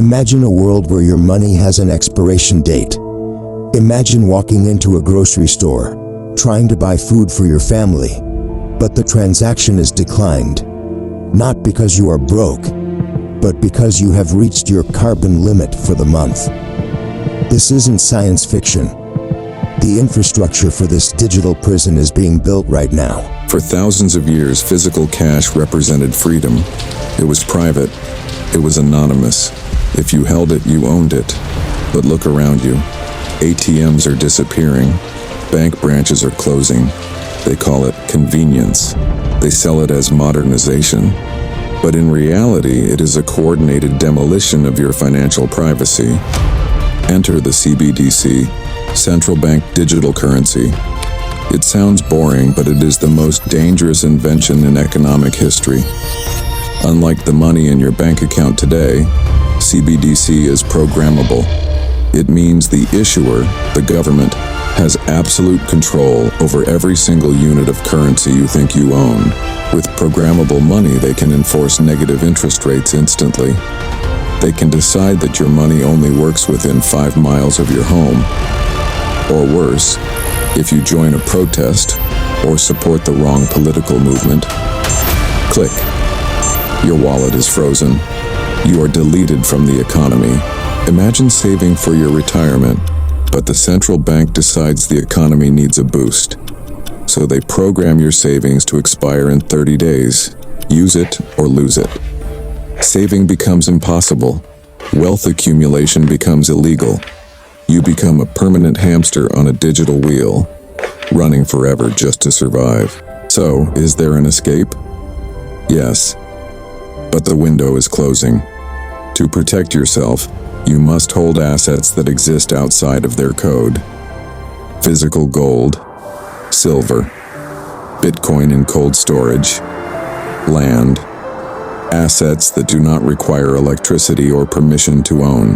Imagine a world where your money has an expiration date. Imagine walking into a grocery store, trying to buy food for your family, but the transaction is declined. Not because you are broke, but because you have reached your carbon limit for the month. This isn't science fiction. The infrastructure for this digital prison is being built right now. For thousands of years, physical cash represented freedom. It was private. It was anonymous. If you held it, you owned it. But look around you. ATMs are disappearing. Bank branches are closing. They call it convenience. They sell it as modernization. But in reality, it is a coordinated demolition of your financial privacy. Enter the CBDC, Central Bank Digital Currency. It sounds boring, but it is the most dangerous invention in economic history. Unlike the money in your bank account today, CBDC is programmable. It means the issuer, the government, has absolute control over every single unit of currency you think you own. With programmable money, they can enforce negative interest rates instantly. They can decide that your money only works within 5 miles of your home. Or worse, if you join a protest or support the wrong political movement, click. Your wallet is frozen. You are deleted from the economy. Imagine saving for your retirement, but the central bank decides the economy needs a boost. So they program your savings to expire in 30 days. Use it or lose it. Saving becomes impossible. Wealth accumulation becomes illegal. You become a permanent hamster on a digital wheel, running forever just to survive. So, is there an escape? Yes, but the window is closing. To protect yourself, you must hold assets that exist outside of their code. Physical gold, silver, Bitcoin in cold storage, land, assets that do not require electricity or permission to own.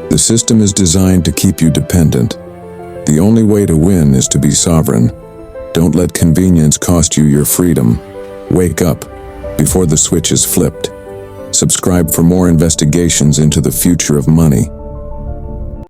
The system is designed to keep you dependent. The only way to win is to be sovereign. Don't let convenience cost you your freedom. Wake up before the switch is flipped. Subscribe for more investigations into the future of money.